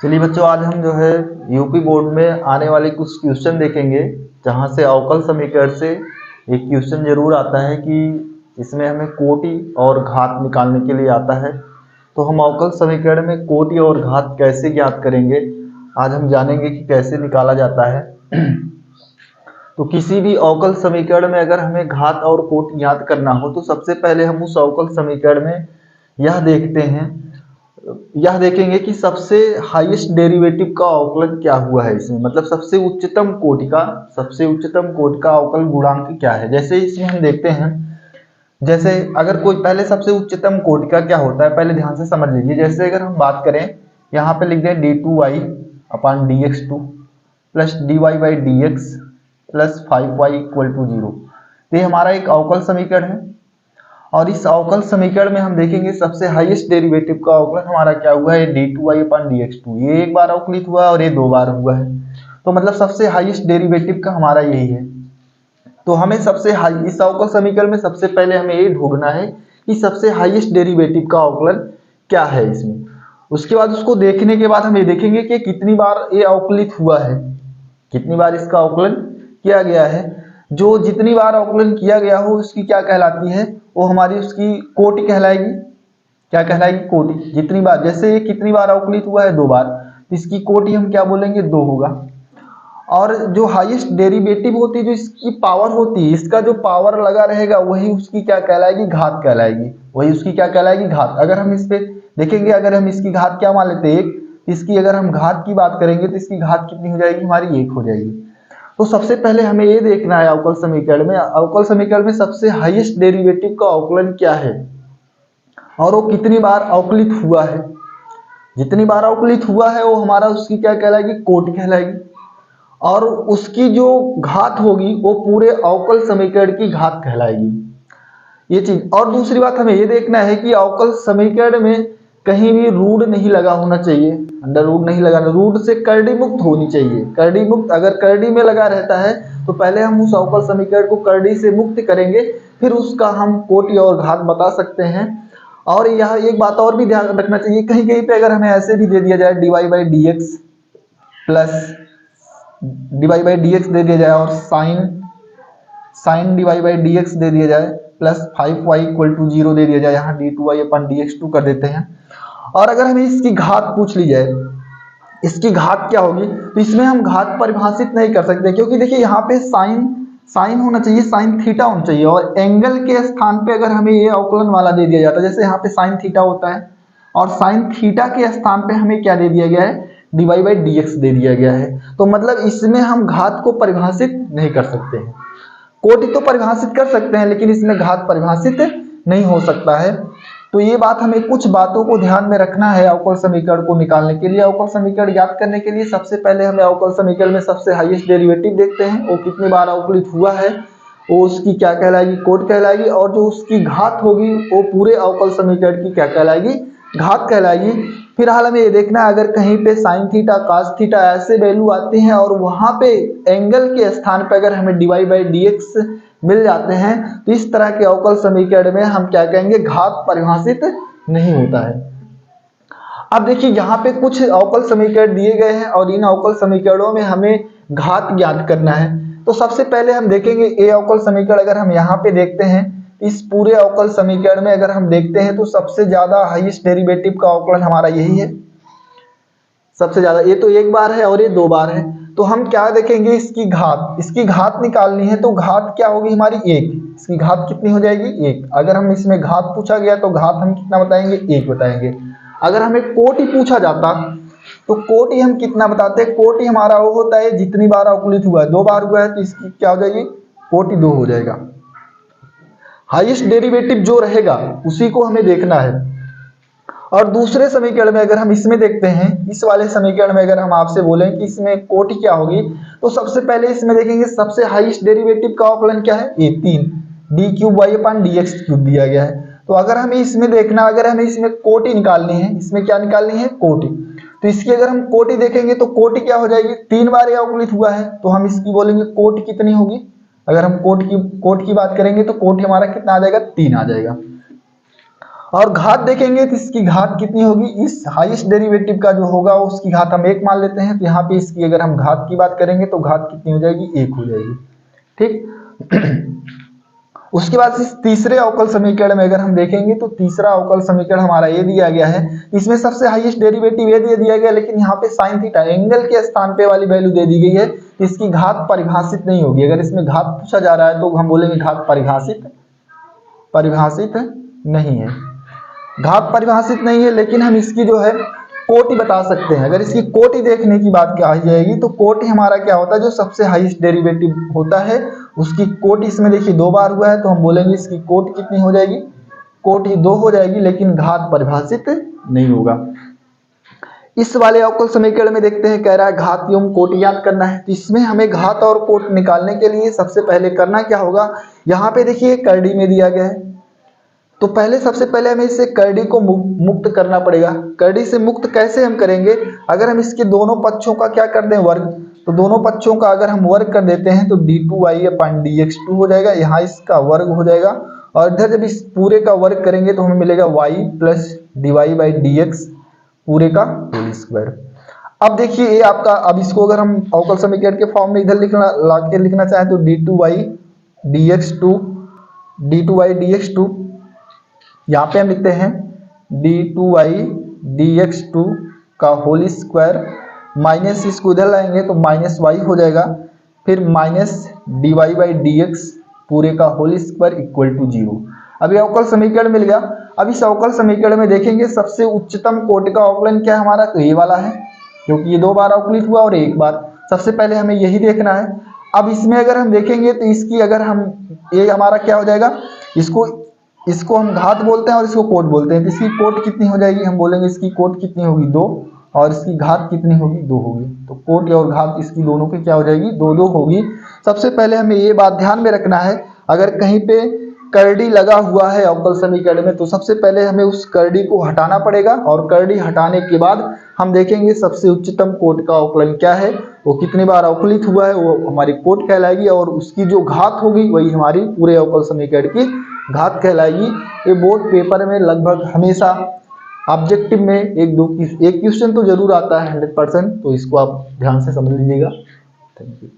चलिए बच्चों, आज हम जो है यूपी बोर्ड में आने वाले कुछ क्वेश्चन देखेंगे जहां से अवकल समीकरण से एक क्वेश्चन जरूर आता है कि इसमें हमें कोटि और घात निकालने के लिए आता है। तो हम अवकल समीकरण में कोटि और घात कैसे ज्ञात करेंगे, आज हम जानेंगे कि कैसे निकाला जाता है। तो किसी भी अवकल समीकरण में अगर हमें घात और कोटि ज्ञात करना हो तो सबसे पहले हम उस अवकल समीकरण में यह देखेंगे कि सबसे हाईएस्ट डेरिवेटिव का अवकलन क्या हुआ है इसमें, मतलब सबसे उच्चतम कोटि का अवकल गुणांक क्या है। जैसे इसमें हम देखते हैं, जैसे अगर कोई पहले सबसे उच्चतम कोटि का क्या होता है पहले ध्यान से समझ लीजिए। जैसे अगर हम बात करें, यहाँ पे लिख दें d2y upon dx2 plus dy by dx plus 5y equal to 0। तो ये हमारा एक अवकल समीकरण है और इस अवकल समीकरण में हम देखेंगे सबसे हाईएस्ट डेरिवेटिव का अवकलन हमारा क्या हुआ है, d2y अपान dx2। ये एक बार अवकलित हुआ है और ये दो बार हुआ है, तो मतलब सबसे हाईएस्ट डेरिवेटिव का हमारा यही है। तो हमें इस अवकल समीकरण में सबसे पहले हमें ये ढूंढना है कि सबसे हाईएस्ट डेरिवेटिव का अवकलन क्या है इसमें। उसके बाद उसको देखने के बाद हम ये देखेंगे कि कितनी बार ये अवकलित हुआ है, कितनी बार इसका अवकलन किया गया है। जो जितनी बार अवकलन किया गया हो उसकी क्या कहलाती है, वो हमारी उसकी कोटि कहलाएगी। क्या कहलाएगी? कोटि। जितनी बार, जैसे ये कितनी बार अवकलित हुआ है, दो बार, तो इसकी कोटि हम क्या बोलेंगे, दो होगा। और जो हाईएस्ट डेरिवेटिव होती है, जो इसकी पावर होती है, इसका जो पावर लगा रहेगा वही उसकी क्या कहलाएगी, घात कहलाएगी। वही उसकी क्या कहलाएगी, घात। अगर हम इस पे देखेंगे, अगर हम इसकी घात क्या मान लेते हैं, एक, इसकी अगर हम घात की बात करेंगे तो इसकी घात कितनी हो जाएगी, हमारी एक हो जाएगी। तो सबसे पहले हमें ये देखना है अवकल समीकरण में सबसे हाईएस्ट डेरिवेटिव का अवकलन क्या है और वो कितनी बार अवकलित हुआ है। जितनी बार अवकलित हुआ है वो हमारा उसकी क्या कहलाएगी, कोटि कहलाएगी। और उसकी जो घात होगी वो पूरे अवकल समीकरण की घात कहलाएगी, ये चीज। और दूसरी बात हमें ये देखना है कि अवकल समीकरण में कहीं भी रूट नहीं लगा होना चाहिए, अंडर रूट नहीं लगाना, रूट से करड़ी मुक्त होनी चाहिए। करड़ी मुक्त, अगर करड़ी में लगा रहता है तो पहले हम उस अवकल समीकरण को करड़ी से मुक्त करेंगे, फिर उसका हम कोटि और घात बता सकते हैं। और यह एक बात और भी ध्यान रखना चाहिए, कहीं कहीं पे अगर हमें ऐसे भी दे दिया जाए dy by dx plus dy by dx दे दिया जाए और साइन dy बाई dx दे दिया जाए प्लस 5y इक्वल टू 0 दे दिया जाए, यहाँ d2y अपन dx2 कर देते हैं। और अगर हमें इसकी घात पूछ ली जाए, इसकी घात क्या होगी, तो इसमें हम घात परिभाषित नहीं कर सकते, क्योंकि देखिए यहाँ पे साइन होना चाहिए, साइन थीटा होना चाहिए। और एंगल के स्थान पे अगर हमें ये अवकलन वाला दे दिया जाता है, जैसे यहाँ पे साइन थीटा होता है और साइन थीटा के स्थान पे हमें क्या दे दिया गया है, dy बाई dx दे दिया गया है, तो मतलब इसमें हम घात को परिभाषित नहीं कर सकते हैं। कोटि तो परिभाषित कर सकते हैं लेकिन इसमें घात परिभाषित नहीं हो सकता है। तो ये बात, हमें कुछ बातों को ध्यान में रखना है अवकल समीकरण को निकालने के लिए। अवकल समीकरण ज्ञात करने के लिए सबसे पहले हमें अवकल समीकरण में सबसे हाईएस्ट डेरिवेटिव देखते हैं, वो कितनी बार अवकलित हुआ है, वो उसकी क्या कहलाएगी, कोटि कहलाएगी। और जो उसकी घात होगी वो पूरे अवकल समीकरण की क्या कहलाएगी, घात कहलाएगी। फिलहाल हमें ये देखना है, अगर कहीं पे साइन थीटा कास थीटा ऐसे वैल्यू आते हैं और वहां पे एंगल के स्थान पे अगर हमें dy बाई dx मिल जाते हैं, तो इस तरह के अवकल समीकरण में हम क्या कहेंगे, घात परिभाषित नहीं होता है। अब देखिए यहाँ पे कुछ अवकल समीकरण दिए गए हैं और इन अवकल समीकरणों में हमें घात ज्ञात करना है। तो सबसे पहले हम देखेंगे ए अवकल समीकरण। अगर हम यहाँ पे देखते हैं, इस पूरे अवकल समीकरण में अगर हम देखते हैं तो सबसे ज्यादा हाईएस्ट डेरिवेटिव का अवकलन हमारा यही है, सबसे ज्यादा। ये तो एक बार है और ये दो बार है, तो हम क्या देखेंगे, इसकी घात निकालनी है। तो घात क्या होगी हमारी, एक। इसकी घात कितनी हो जाएगी, एक। अगर हम इसमें घात पूछा गया तो घात हम कितना बताएंगे, एक बताएंगे। अगर हमें कोटि पूछा जाता तो कोटि हम कितना बताते हैं, कोटि हमारा वो होता है जितनी बार अवकलित हुआ है, दो बार हुआ है तो इसकी क्या हो जाएगी, कोटि दो हो जाएगा। हाईएस्ट डेरिवेटिव जो रहेगा उसी को हमें देखना है। और दूसरे समीकरण में अगर हम इसमें देखते हैं, इस वाले समीकरण में अगर हम आपसे बोलें कि इसमें कोटि क्या होगी, तो सबसे पहले इसमें देखेंगे सबसे हाईएस्ट डेरिवेटिव का अवकलन क्या है, ये 3 डी क्यूब वाई अपान डी एक्स क्यूब दिया गया है। तो अगर हमें इसमें देखना, अगर हमें इसमें कोटि निकालनी है, इसमें क्या निकालनी है, कोटि, तो इसकी अगर हम कोटि देखेंगे तो कोटि क्या हो जाएगी, 3 बार ये अवकलित हुआ है तो हम इसकी बोलेंगे कोटि कितनी होगी। अगर हम कोटि की बात करेंगे तो कोटि हमारा कितना आ जाएगा, 3 आ जाएगा। और घात देखेंगे तो इसकी घात कितनी होगी, इस हाईएस्ट डेरिवेटिव का जो होगा उसकी घात हम 1 मान लेते हैं, तो यहाँ पे इसकी अगर हम घात की बात करेंगे तो घात कितनी हो जाएगी, 1 हो जाएगी। ठीक। उसके बाद इस तीसरे अवकल समीकरण में अगर हम देखेंगे तो तीसरा अवकल समीकरण हमारा ये दिया गया है, इसमें सबसे हाईएस्ट डेरिवेटिव ये दे दिया गया, लेकिन यहाँ पे साइन थीटा एंगल के स्थान पे वाली वैल्यू दे दी गई है, इसकी घात परिभाषित नहीं होगी। अगर इसमें घात पूछा जा रहा है तो हम बोलेंगे घात परिभाषित नहीं है, घात परिभाषित नहीं है, लेकिन हम इसकी जो है कोटि बता सकते हैं। अगर इसकी कोटि देखने की बात क्या आ जाएगी तो कोटि हमारा क्या होता है, जो सबसे हाईएस्ट डेरिवेटिव होता है उसकी कोटि इसमें देखिए 2 बार हुआ है, तो हम बोलेंगे इसकी कोटि कितनी हो जाएगी, कोटि 2 हो जाएगी, लेकिन घात परिभाषित नहीं होगा। इस वाले अवकल समीकरण में देखते हैं, कह रहा है घात एवं कोटि याद करना है, तो इसमें हमें घात और कोटि निकालने के लिए सबसे पहले करना क्या होगा, यहाँ पे देखिए करड़ी में दिया गया है, तो पहले सबसे पहले हमें इससे करड़ी को मुक्त करना पड़ेगा। करड़ी से मुक्त कैसे हम करेंगे, अगर हम इसके दोनों पक्षों का क्या कर दें, वर्ग, तो दोनों पक्षों का अगर हम वर्ग कर देते हैं तो d2y अपन dx2 हो जाएगा, यहाँ इसका वर्ग हो जाएगा, और इधर जब इस पूरे का वर्ग करेंगे तो हमें मिलेगा y प्लस dy/dx पूरे का होल स्क्वायर। अब देखिए ये आपका, अब इसको अगर हम अवकल समीकरण के फॉर्म में इधर लिखना चाहें तो d2y dx2 यहाँ पे हम लिखते हैं d2y dx2 का होल स्क्वायर, माइनस इसको इधर लाएंगे तो माइनस y हो जाएगा, फिर माइनस dy/dx पूरे का होल स्क्वायर इक्वल टू 0। अब ये अवकल समीकरण मिल गया। अब इस अवकल समीकरण में देखेंगे सबसे उच्चतम कोटि का अवकलन क्या है हमारा, तो ये वाला है, क्योंकि ये 2 बार अवकलित हुआ और 1 बार, सबसे पहले हमें यही देखना है। अब इसमें अगर हम देखेंगे तो इसकी अगर हम, ये हमारा क्या हो जाएगा, इसको हम घात बोलते हैं और इसको कोट बोलते हैं, तो इसकी कोट कितनी हो जाएगी, हम बोलेंगे इसकी कोट कितनी होगी 2, और इसकी घात कितनी होगी 2 होगी, तो कोट और घात इसकी दोनों की क्या हो जाएगी 2 होगी। सबसे पहले हमें ये बात ध्यान में रखना है, अगर कहीं पे करड़ी लगा हुआ है अवकल समीकरण में तो सबसे पहले हमें उस करड़ी को हटाना पड़ेगा, और करड़ी हटाने के बाद हम देखेंगे सबसे उच्चतम कोट का अवकलन क्या है, वो कितनी बार अवकलित हुआ है, वो हमारी कोट कहलाएगी, और उसकी जो घात होगी वही हमारी पूरे अवकल समीकरण की घात कहलाएगी। ये बोर्ड पेपर में लगभग हमेशा ऑब्जेक्टिव में एक क्वेश्चन तो जरूर आता है 100%, तो इसको आप ध्यान से समझ लीजिएगा। Thank you.